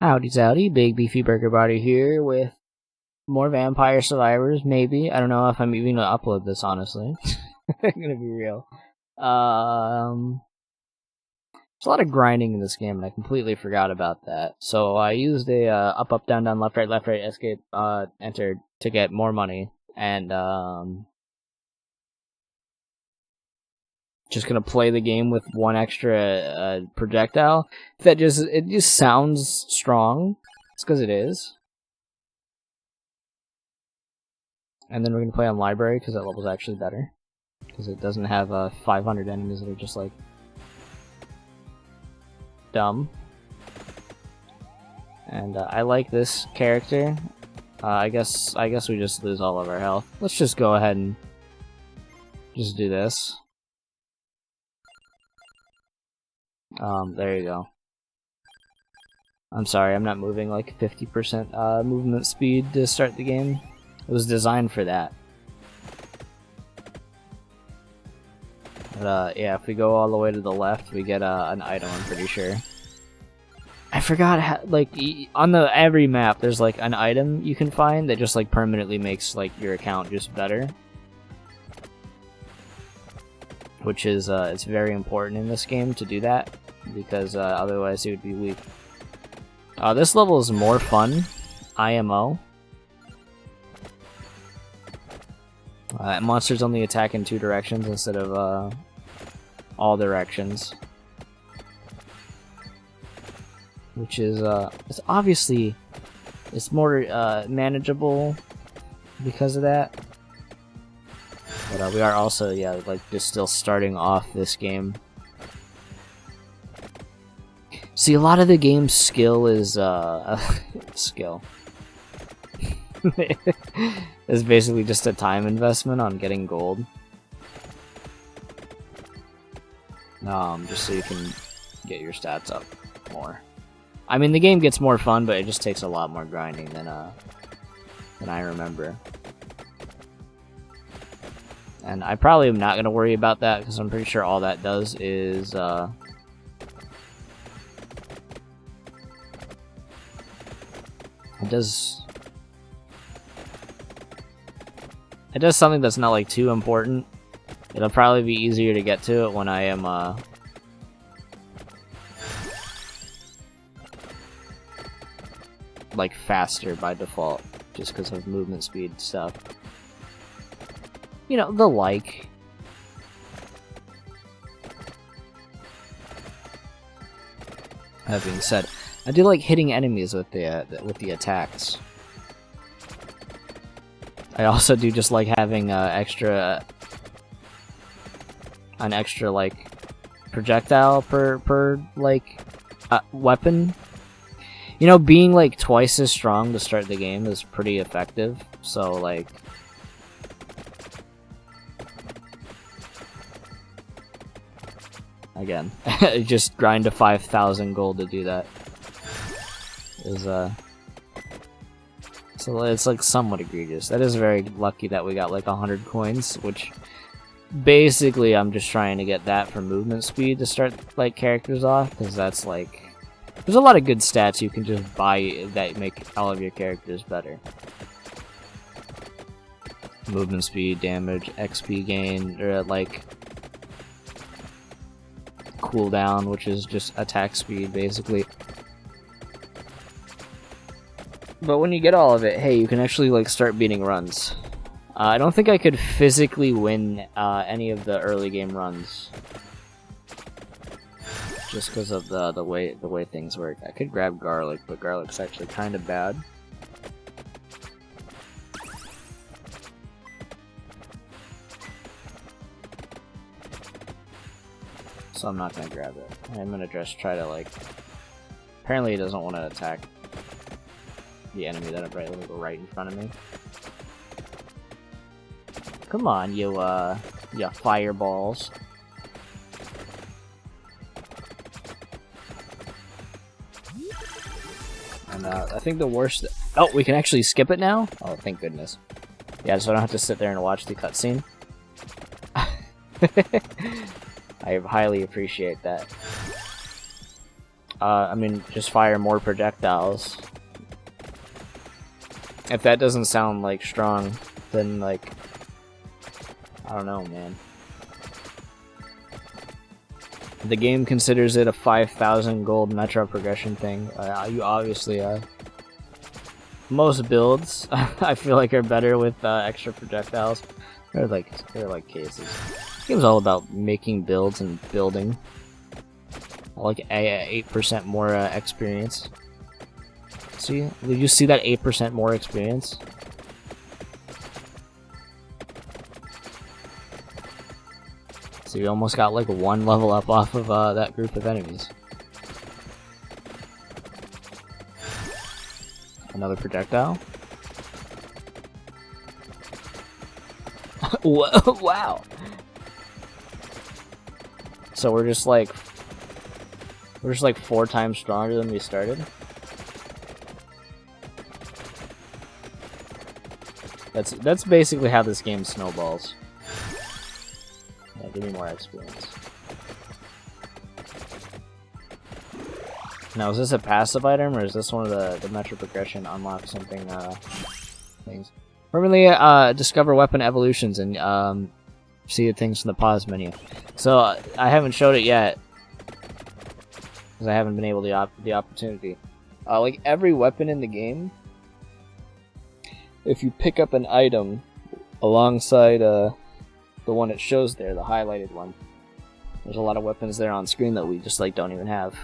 Howdy zowdy, Big Beefy Burger Body here with more Vampire Survivors, maybe. I don't know if I'm even gonna upload this, honestly. I'm gonna be real. There's a lot of grinding in this game, and I completely forgot about that. So I used a up, up, down, down, left, right, escape, enter to get more money, and just gonna play the game with one extra projectile. It just sounds strong. It's because it is. And then we're gonna play on library because that level's actually better. Because it doesn't have 500 enemies that are just like dumb. And I like this character. I guess we just lose all of our health. Let's just go ahead and just do this. There you go. I'm sorry, I'm not moving like 50% movement speed to start the game. It was designed for that. But yeah, if we go all the way to the left, we get an item, I'm pretty sure. I forgot how, like, on every map, there's like an item you can find that just like permanently makes like your account just better. Which is, it's very important in this game to do that, because otherwise it would be weak. This level is more fun, IMO. Monsters only attack in 2 directions instead of all directions. Which is, it's obviously, it's more manageable because of that. But we are also, yeah, like, just still starting off this game. See, a lot of the game's skill is, skill. It's basically just a time investment on getting gold. Just so you can get your stats up more. I mean, the game gets more fun, but it just takes a lot more grinding than I remember. And I probably am not going to worry about that, because I'm pretty sure all that does is, it does something that's not, like, too important. It'll probably be easier to get to it when I am, like, faster by default, just because of movement speed stuff. You know, the like. That being said, I do like hitting enemies with the attacks. I also do just like having an extra like projectile per like weapon. You know, being like twice as strong to start the game is pretty effective. So like, again, just grind to 5,000 gold to do that. Is so it's like somewhat egregious. That is very lucky that we got like 100 coins, which basically I'm just trying to get that for movement speed to start like characters off, because that's like, there's a lot of good stats you can just buy that make all of your characters better. Movement speed, damage, XP gain, or like cooldown, which is just attack speed basically. But when you get all of it, hey, you can actually like start beating runs. I don't think I could physically win any of the early game runs, just because of the way things work. I could grab garlic, but garlic's actually kind of bad. So I'm not gonna grab it. I'm gonna just try to like. Apparently, it doesn't want to attack the enemy that is right in front of me. Come on, you fireballs. And I think the worst. Oh, we can actually skip it now? Oh, thank goodness. Yeah, so I don't have to sit there and watch the cutscene. I highly appreciate that. just fire more projectiles. If that doesn't sound like strong, then like, I don't know, man. The game considers it a 5,000 gold metro progression thing. You obviously, most builds I feel like are better with extra projectiles. They're like cases. This game's all about making builds and building. Like 8% more experience. See? Did you see that 8% more experience? So you almost got like 1 level up off of that group of enemies. Another projectile. Wow. So we're just like 4 times stronger than we started. That's basically how this game snowballs. Yeah, give me more experience. Now, is this a passive item, or is this one of the metro progression unlock something things? Permanently discover weapon evolutions and see things from the pause menu. So I haven't showed it yet because I haven't been able to the opportunity. Like every weapon in the game, if you pick up an item alongside the one it shows there, the highlighted one, there's a lot of weapons there on screen that we just like don't even have.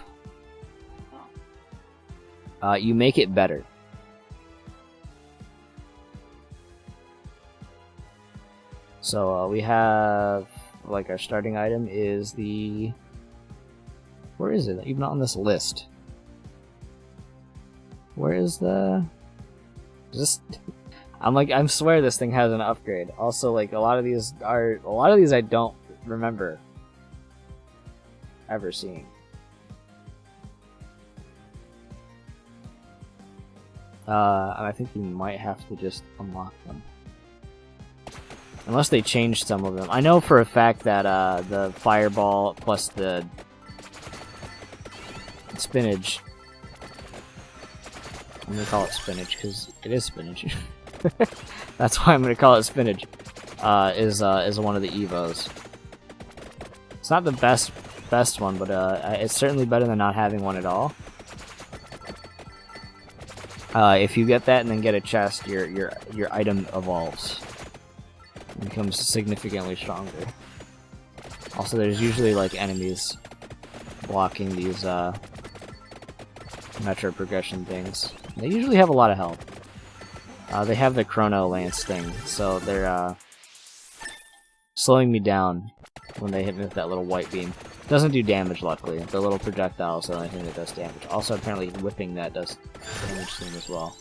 You make it better. So we have, like, our starting item is the... Where is it? Even on this list. Where is the... Just... I swear this thing has an upgrade. Also, like, a lot of these I don't remember ever seeing. I think you might have to just unlock them. Unless they changed some of them. I know for a fact that the fireball plus the spinach... I'm gonna call it spinach because it is spinach. That's why I'm gonna call it spinach. Is one of the evos. It's not the best one, but it's certainly better than not having one at all. If you get that and then get a chest, your item evolves. It becomes significantly stronger. Also, there's usually like enemies blocking these metro progression things. They usually have a lot of health. They have the Chrono Lance thing, so they're slowing me down when they hit me with that little white beam. Doesn't do damage, luckily. The little projectile is the only thing that does damage. Also, apparently, whipping that does damage to them as well.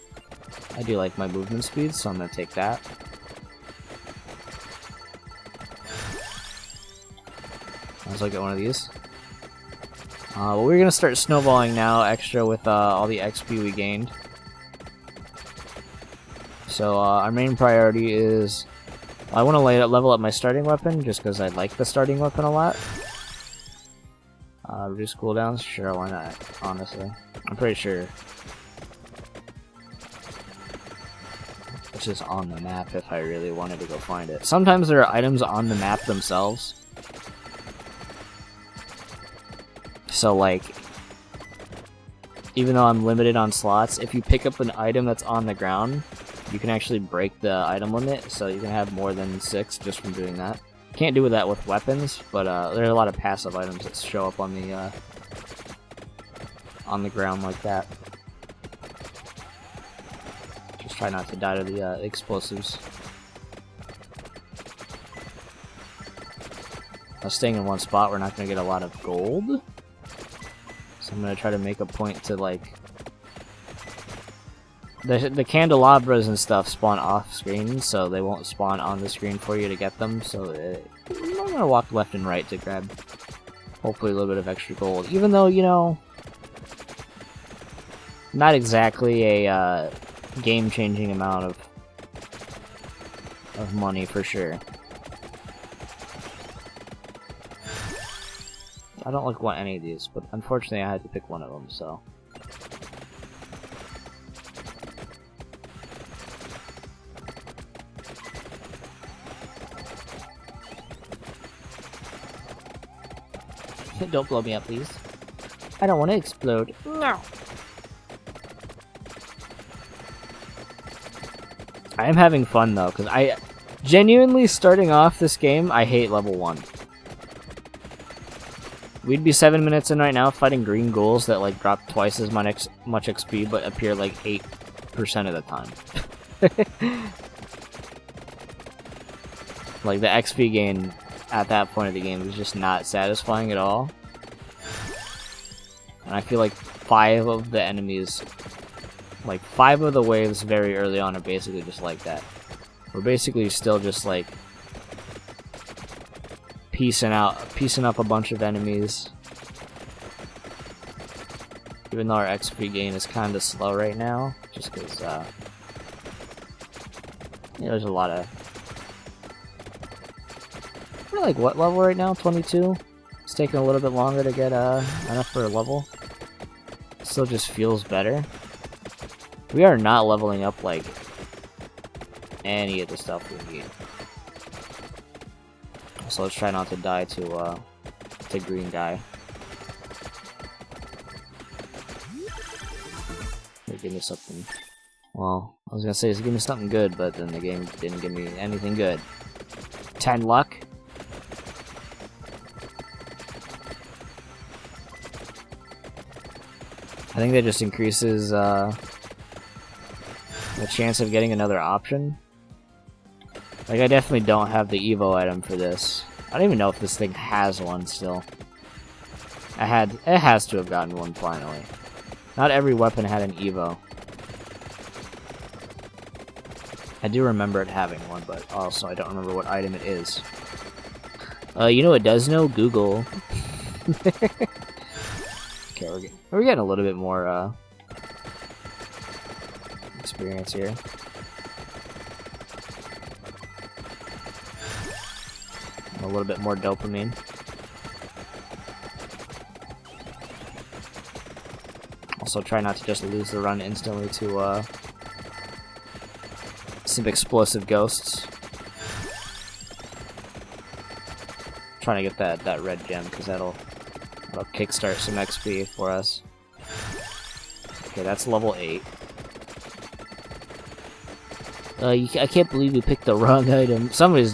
I do like my movement speed, so I'm gonna take that. Let's look at one of these. Well, we're gonna start snowballing now, extra with all the XP we gained. So our main priority is, I want to level up my starting weapon, just because I like the starting weapon a lot. Reduce cooldowns? Sure, why not, honestly. I'm pretty sure it's just on the map if I really wanted to go find it. Sometimes there are items on the map themselves. So, like, even though I'm limited on slots, if you pick up an item that's on the ground, you can actually break the item limit, so you can have more than 6 just from doing that. Can't do that with weapons, but there are a lot of passive items that show up on the ground like that. Just try not to die to the explosives. Now, staying in one spot, we're not going to get a lot of gold. So I'm going to try to make a point to, like... The candelabras and stuff spawn off screen, so they won't spawn on the screen for you to get them, so I'm going to walk left and right to grab, hopefully, a little bit of extra gold. Even though, you know, not exactly a game-changing amount of money, for sure. I don't like want any of these, but unfortunately I had to pick one of them, so. Don't blow me up, please. I don't want to explode. No. I am having fun though, because I genuinely starting off this game, I hate level 1. We'd be 7 minutes in right now fighting green ghouls that like drop twice as much XP but appear like 8% of the time. Like the XP gain at that point of the game is just not satisfying at all. And I feel like 5 of the enemies, like 5 of the waves very early on are basically just like that. We're basically still just like piecing up a bunch of enemies. Even though our XP gain is kind of slow right now, just because there's a lot of. We're like what level right now? 22. It's taking a little bit longer to get enough for a level. Still just feels better. We are not leveling up like any of the stuff we need. So let's try not to die to green guy. Give me something. Well, I was gonna say give me something good, but then the game didn't give me anything good. 10 luck. I think that just increases the chance of getting another option. Like, I definitely don't have the Evo item for this. I don't even know if this thing has one still. It has to have gotten one finally. Not every weapon had an Evo. I do remember it having one, but also I don't remember what item it is. You know what does know? Google. Okay, we're getting a little bit more experience here. A little bit more dopamine. Also try not to just lose the run instantly to some explosive ghosts. Trying to get that red gem because that'll kickstart some XP for us. Okay, that's level 8. I can't believe you picked the wrong item. Somebody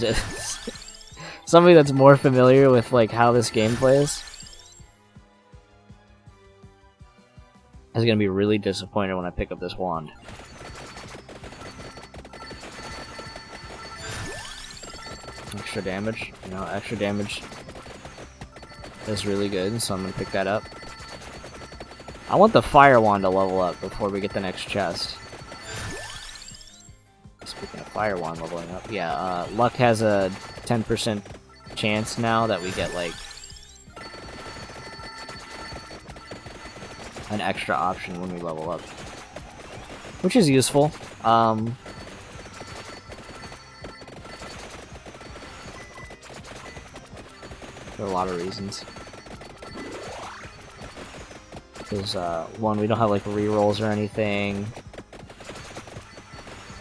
that's more familiar with like how this game plays is gonna be really disappointed when I pick up this wand. Extra damage, you know, extra damage is really good, so I'm gonna pick that up. I want the fire wand to level up before we get the next chest. Speaking of fire wand leveling up, yeah, luck has a 10% chance now that we get like an extra option when we level up, which is useful. For a lot of reasons. Because one, we don't have like rerolls or anything.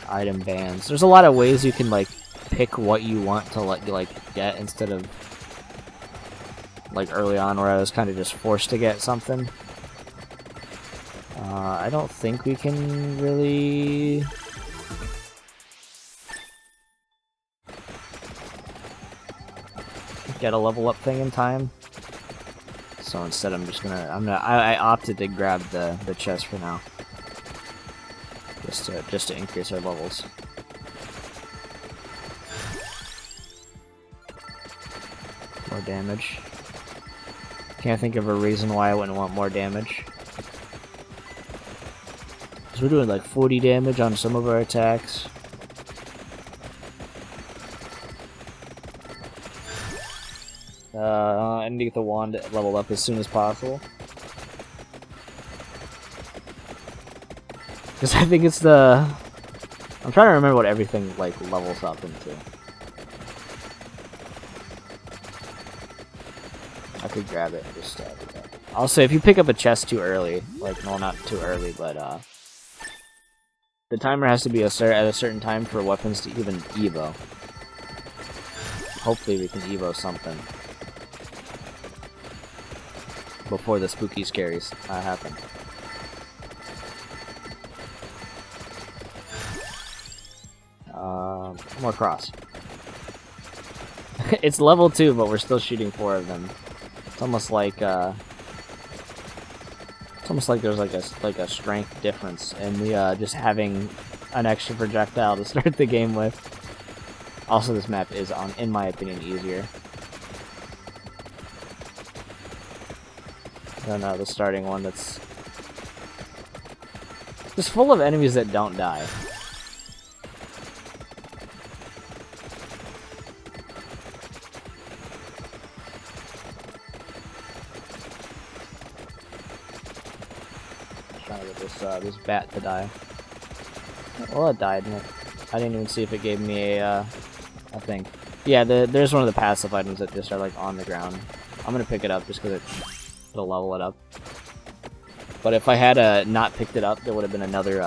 Item bans. There's a lot of ways you can like pick what you want to like get instead of like early on where I was kind of just forced to get something. I don't think we can really get a level up thing in time. So instead I opted to grab the chest for now. Just to increase our levels. More damage. Can't think of a reason why I wouldn't want more damage. Because we're doing like 40 damage on some of our attacks. I need to get the wand leveled up as soon as possible. Because I think it's the... I'm trying to remember what everything like levels up into. could grab it and just stab it. Also, if you pick up a chest too early, like, well, not too early, but the timer has to be at a certain time for weapons to even evo. Hopefully we can evo something before the spooky scaries happen. More cross. It's level 2, but we're still shooting 4 of them. It's almost like there's like a strength difference in the just having an extra projectile to start the game with. Also, this map is, in my opinion, easier than the starting one. That's just full of enemies that don't die. Trying to get this bat to die. Well, it died. I didn't even see if it gave me a thing. Yeah, there's one of the passive items that just are like on the ground. I'm gonna pick it up just because it'll level it up. But if I had not picked it up, there would have been another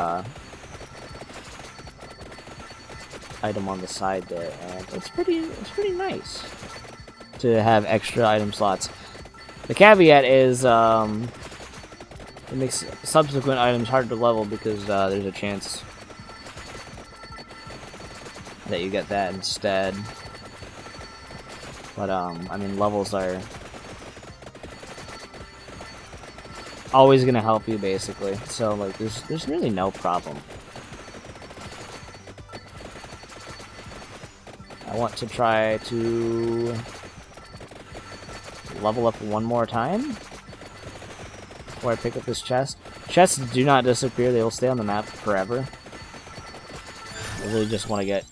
item on the side there, and it's pretty nice to have extra item slots. The caveat is it makes subsequent items hard to level because there's a chance that you get that instead. But I mean, levels are always gonna help you basically, so like there's really no problem. I want to try to level up one more time before I pick up this chest. Chests do not disappear, they will stay on the map forever. I really just want to get,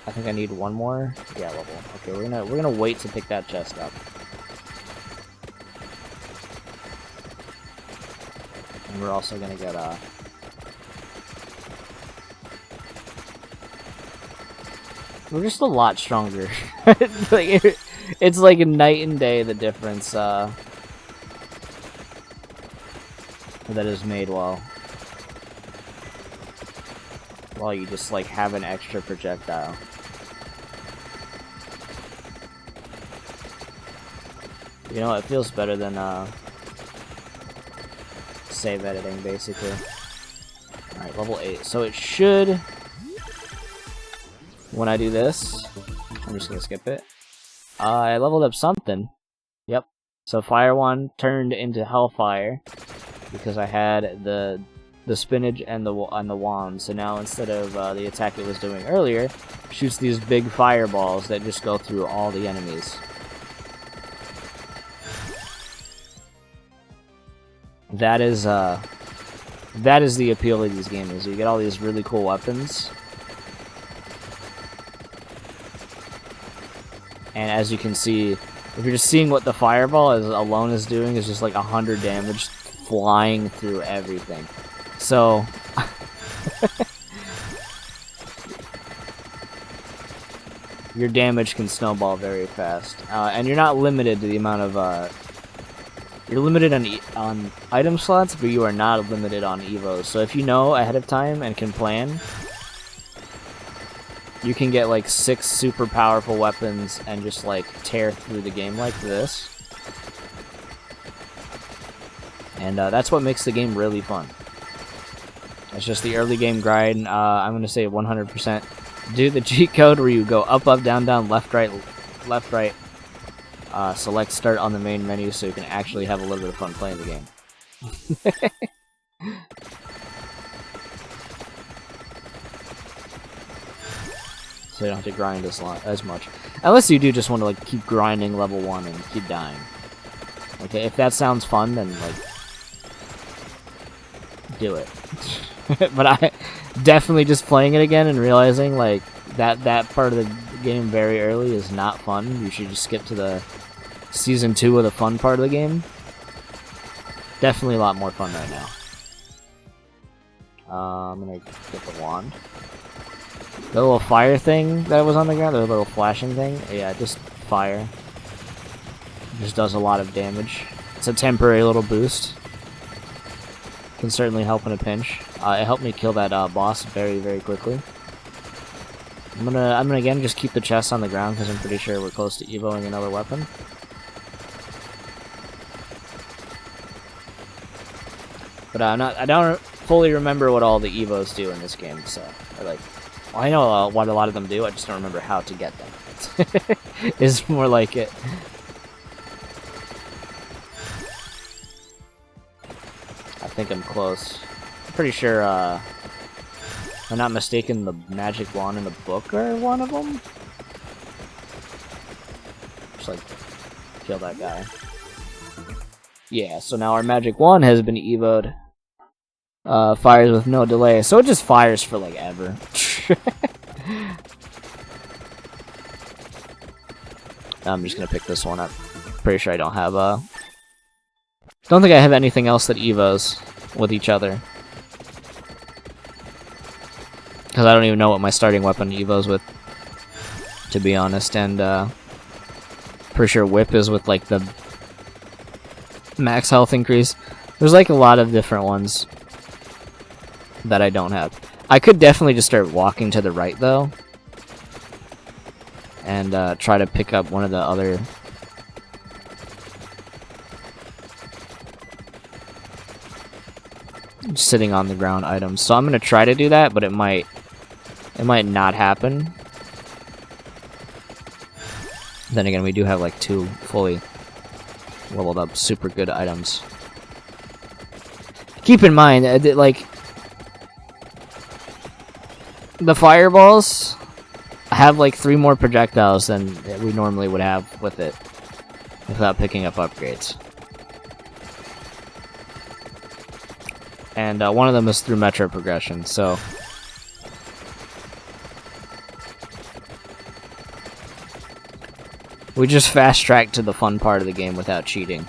I think I need one more. Yeah, level. Okay, we're gonna wait to pick that chest up. And we're also gonna get we're just a lot stronger. It's like a night and day the difference that is made while you just like have an extra projectile. You know, it feels better than save editing basically. Alright, level 8. So it should, when I do this, I'm just gonna skip it. I leveled up something. Yep. So Fire 1 turned into Hellfire because I had the spinach and the wand. So now instead of the attack it was doing earlier, shoots these big fireballs that just go through all the enemies. That is the appeal of these games. You get all these really cool weapons. And as you can see, if you're just seeing what the fireball alone is doing, is just like 100 damage flying through everything. So your damage can snowball very fast, and you're not limited to the amount of. You're limited on item slots, but you are not limited on evos. So if you know ahead of time and can plan, you can get like 6 super powerful weapons and just like tear through the game like this. And that's what makes the game really fun. It's just the early game grind. I'm going to say 100%. Do the cheat code where you go up, up, down, down, left, right, select start on the main menu so you can actually have a little bit of fun playing the game. So you don't have to grind as much. Unless you do just want to like keep grinding level 1 and keep dying. Okay, if that sounds fun, then like do it. But I definitely just playing it again and realizing like that part of the game very early is not fun. You should just skip to the season 2 of the fun part of the game. Definitely a lot more fun right now. I'm gonna get the wand. The little fire thing that was on the ground, the little flashing thing, yeah, just fire. Just does a lot of damage. It's a temporary little boost. Can certainly help in a pinch. It helped me kill that boss very, very quickly. I'm gonna again just keep the chest on the ground because I'm pretty sure we're close to evoing another weapon. But I don't fully remember what all the evos do in this game, so I know what a lot of them do. I just don't remember how to get them. Is more like it. I think I'm close. I'm pretty sure, if I'm not mistaken, the magic wand and the book are one of them. Just like kill that guy. Yeah, so now our magic wand has been evoed. Fires with no delay, so it just fires for like ever. I'm just gonna pick this one up. Pretty sure I don't have don't think I have anything else that evos with each other. Because I don't even know what my starting weapon evos with, to be honest, and pretty sure whip is with like the max health increase. There's like a lot of different ones that I don't have. I could definitely just start walking to the right though, and try to pick up one of the other sitting on the ground items. So I'm gonna try to do that, but it might not happen. Then again, we do have like 2 fully leveled up super good items. Keep in mind that like the fireballs have like 3 more projectiles than we normally would have with it without picking up upgrades. And one of them is through metro progression, so we just fast-tracked to the fun part of the game without cheating.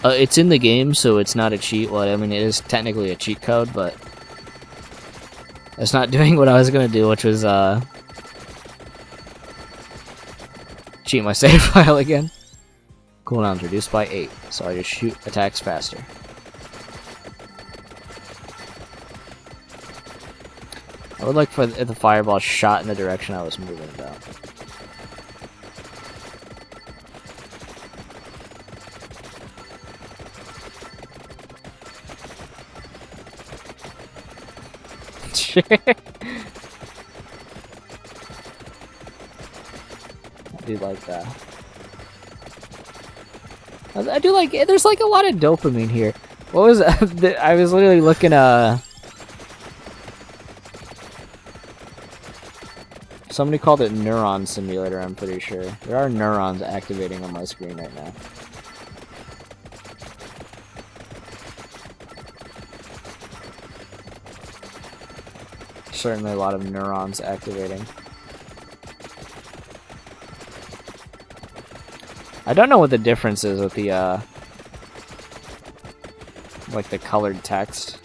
It's in the game, so it's not a cheat. Well, I mean, it is technically a cheat code, but it's not doing what I was gonna do, which was cheat my save file again. Cooldown's reduced by 8, so I just shoot attacks faster. I would like for the fireball shot in the direction I was moving, though. I do like that. I do like it. There's like a lot of dopamine here. What was I was literally looking somebody called it Neuron Simulator, I'm pretty sure. There are neurons activating on my screen right now. Certainly a lot of neurons activating. I don't know what the difference is with the like the colored text.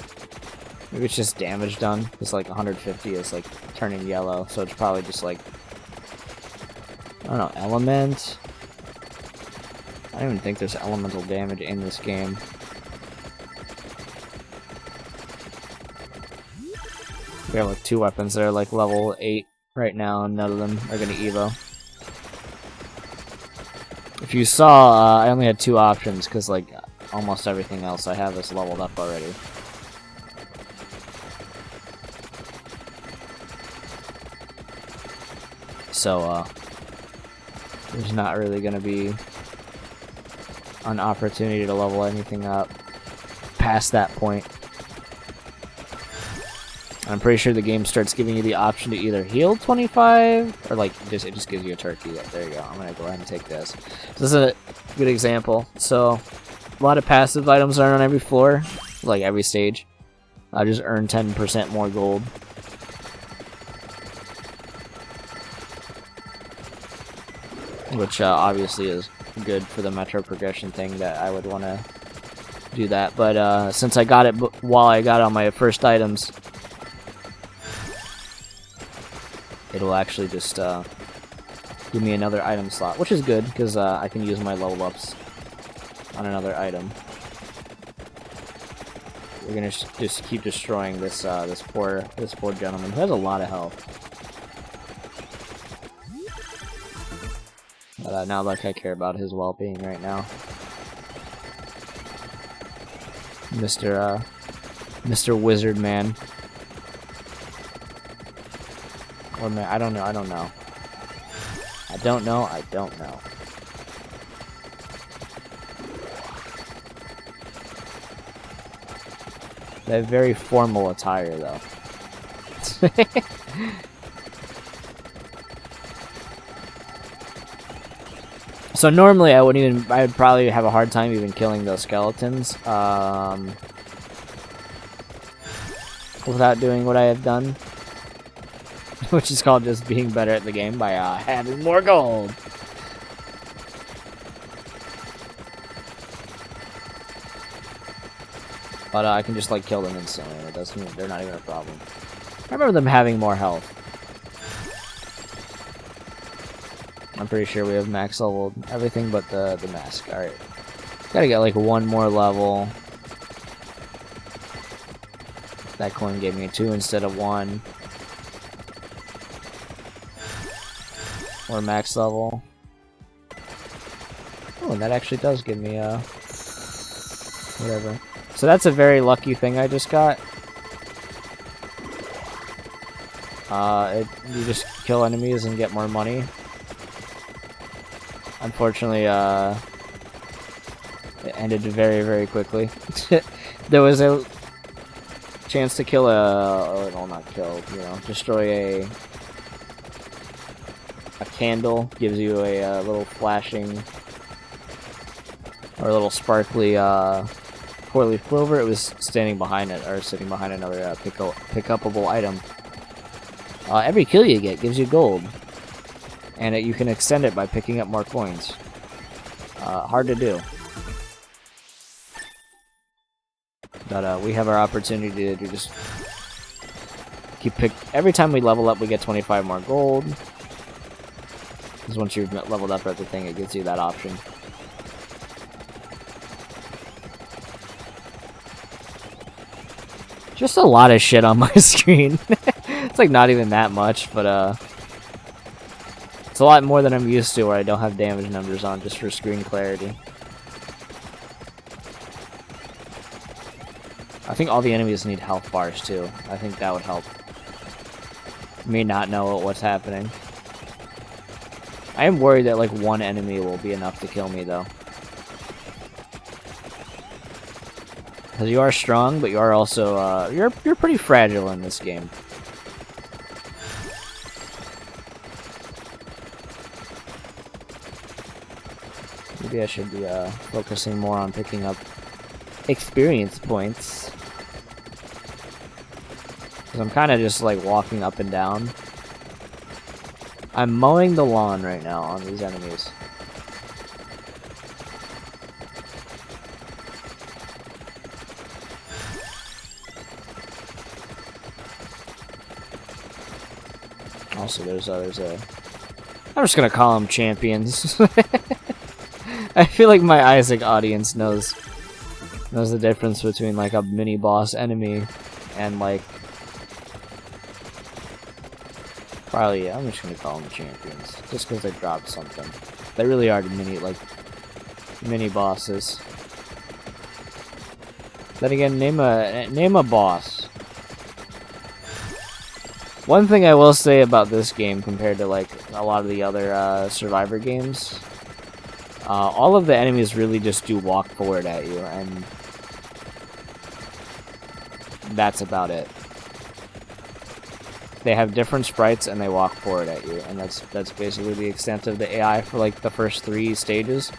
Maybe it's just damage done. It's like 150 is like turning yellow, so it's probably just like, I don't know, element? I don't even think there's elemental damage in this game. We have like 2 weapons that are like level 8 right now, and none of them are gonna evo. If you saw, I only had 2 options, because like almost everything else I have is leveled up already. So, there's not really gonna be an opportunity to level anything up past that point. I'm pretty sure the game starts giving you the option to either heal 25 or like it just gives you a turkey. Yeah, there you go. I'm gonna go ahead and take this. This is a good example. So a lot of passive items are on every floor, like every stage. I just earn 10% more gold. Which obviously is good for the metro progression thing that I would want to do that. But since I got it while I got on my first items, it'll actually just give me another item slot, which is good because I can use my level ups on another item. We're gonna just keep destroying this this poor gentleman who has a lot of health. But not like I care about his well-being right now. Mr. Wizard Man. Or man, I don't know. I don't know. They have very formal attire, though. So normally I would probably have a hard time even killing those skeletons, without doing what I have done. Which is called just being better at the game by having more gold. But I can just like kill them instantly, and it doesn't. They're not even a problem. I remember them having more health. I'm pretty sure we have max leveled everything but the mask. All right, gotta get like one more level. That coin gave me 2 instead of 1. Or max level. Oh, and that actually does give me whatever. So that's a very lucky thing I just got. You just kill enemies and get more money. Unfortunately, it ended very, very quickly. There was a chance to kill well, not kill, you know, destroy a candle. Gives you a little flashing or a little sparkly 4-leaf clover. It was standing behind it, or sitting behind another pick-upable item. Every kill you get gives you gold, and you can extend it by picking up more coins. Hard to do. But we have our opportunity to just every time we level up, we get 25 more gold. Because once you've leveled up everything, it gives you that option. Just a lot of shit on my screen. It's like not even that much, but it's a lot more than I'm used to, where I don't have damage numbers on just for screen clarity. I think all the enemies need health bars too. I think that would help me not know what's happening. I am worried that like one enemy will be enough to kill me though. Because you are strong, but you are also you're pretty fragile in this game. Maybe I should be focusing more on picking up experience points. Because I'm kind of just like walking up and down. I'm mowing the lawn right now on these enemies. Also, there's a... I'm just gonna call them champions. I feel like my Isaac audience knows the difference between like a mini boss enemy and like... Probably, yeah, I'm just gonna call them champions, just because they dropped something. They really are mini bosses. Then again, name a boss. One thing I will say about this game compared to like a lot of the other Survivor games, all of the enemies really just do walk forward at you, and that's about it. They have different sprites and they walk forward at you, and that's basically the extent of the AI for like the first 3 stages.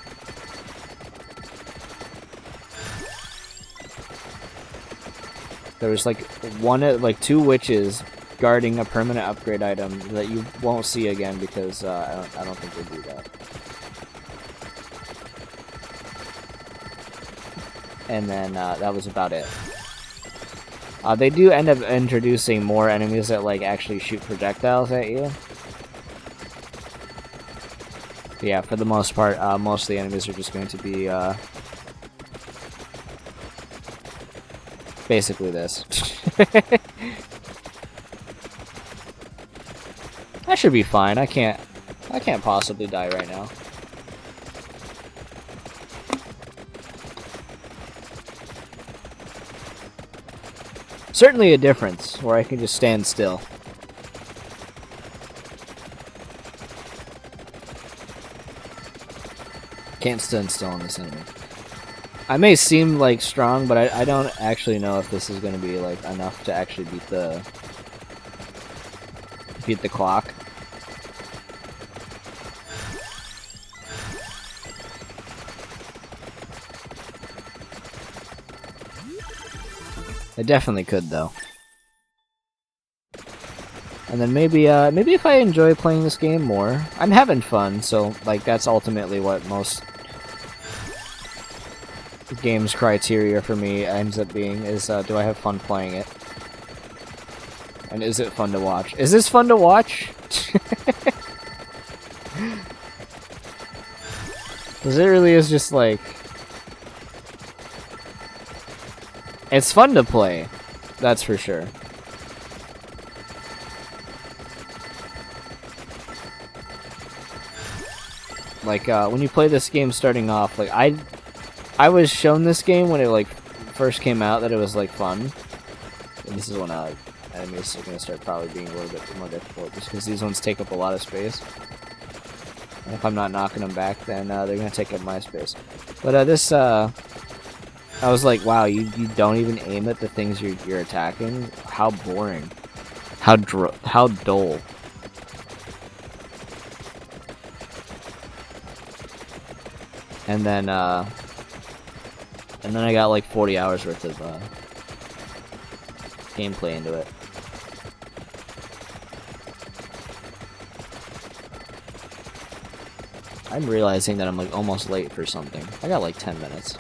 There was like 2 witches guarding a permanent upgrade item that you won't see again because I don't think they do that. And then that was about it. They do end up introducing more enemies that like actually shoot projectiles at you. But yeah, for the most part, most of the enemies are just going to be basically this. I should be fine. I can't possibly die right now. Certainly a difference where I can just stand still. Can't stand still on this enemy. I may seem like strong, but I don't actually know if this is going to be like enough to actually beat the clock. I definitely could though. And then maybe if I enjoy playing this game more, I'm having fun, so like that's ultimately what most games criteria for me ends up being is do I have fun playing it? And is it fun to watch? Is this fun to watch? Because it really is just like it's fun to play, that's for sure. Like when you play this game starting off, like I was shown this game when it like first came out that it was like fun. And this is when enemies are gonna start probably being a little bit more difficult just because these ones take up a lot of space. And if I'm not knocking them back, then they're gonna take up my space. But this I was like, wow, you don't even aim at the things you're attacking? How boring. How dull. And then I got like 40 hours worth of gameplay into it. I'm realizing that I'm like almost late for something. I got like 10 minutes.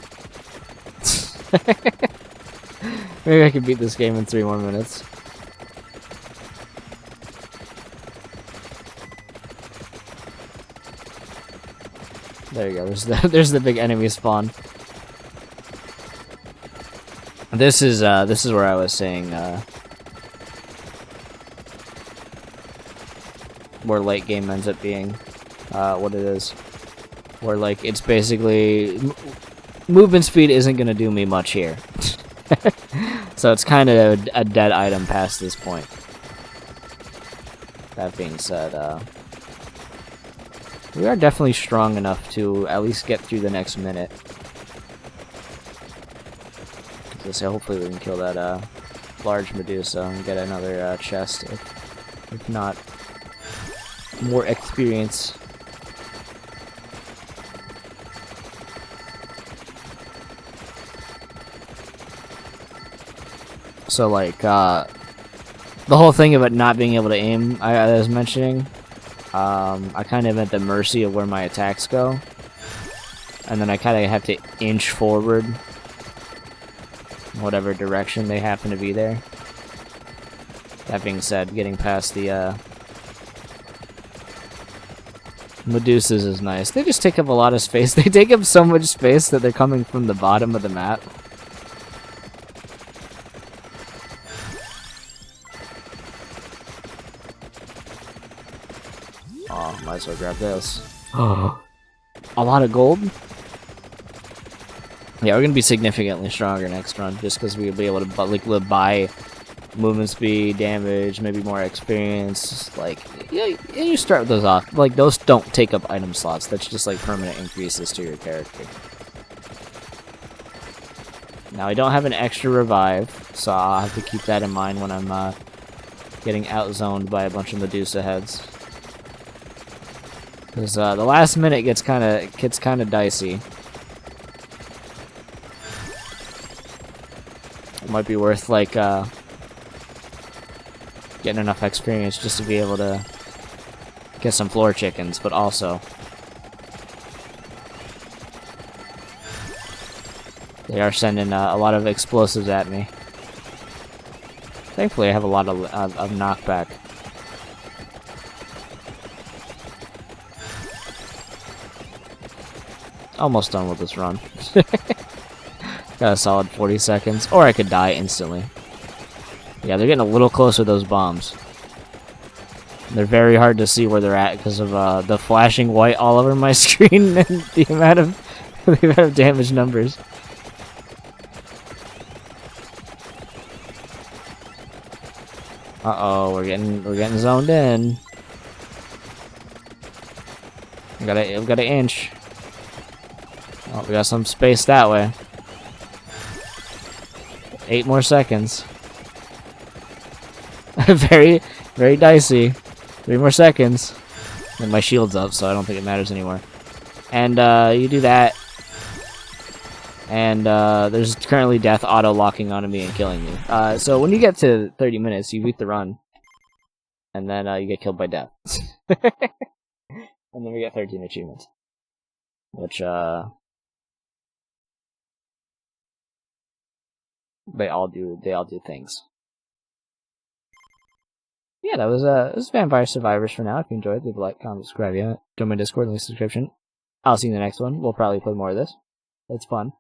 Maybe I could beat this game in 3 more minutes. There you go. There's the big enemy spawn. This is where I was saying where late game ends up being what it is. Where like it's basically movement speed isn't gonna do me much here. So it's kind of a dead item past this point. That being said, we are definitely strong enough to at least get through the next minute. So hopefully we can kill that large Medusa and get another chest, if not more experience. So like the whole thing about not being able to aim, I was mentioning, I kind of at the mercy of where my attacks go, and then I kind of have to inch forward whatever direction they happen to be there. That being said, getting past the Medusas is nice. They just take up a lot of space. They take up so much space that they're coming from the bottom of the map. Oh, might as well grab this. Oh, a lot of gold? Yeah, we're gonna be significantly stronger next run, just because we'll be able to buy movement speed, damage, maybe more experience. Like, yeah, you start those off. Like, those don't take up item slots. That's just like permanent increases to your character. Now, I don't have an extra revive, so I'll have to keep that in mind when I'm getting outzoned by a bunch of Medusa heads. Because the last minute gets kind of dicey. It might be worth like getting enough experience just to be able to get some floor chickens, but also they are sending a lot of explosives at me. Thankfully, I have a lot of knockback. almost done with this run. Got a solid 40 seconds, or I could die instantly. Yeah, they're getting a little closer, those bombs. They're very hard to see where they're at because of the flashing white all over my screen and the amount of damage numbers. Uh-oh, we're getting zoned in. We got an inch. Oh, we got some space that way. 8 more seconds. Very, very dicey. 3 more seconds. And my shield's up, so I don't think it matters anymore. And you do that. And there's currently death auto-locking onto me and killing me. So when you get to 30 minutes, you beat the run. And then you get killed by death. And then we get 13 achievements. Which, they all do things. Yeah, that was Vampire Survivors for now. If you enjoyed, leave a like, comment, subscribe. Yeah, join my Discord, link in the description. I'll see you in the next one. We'll probably play more of this. It's fun.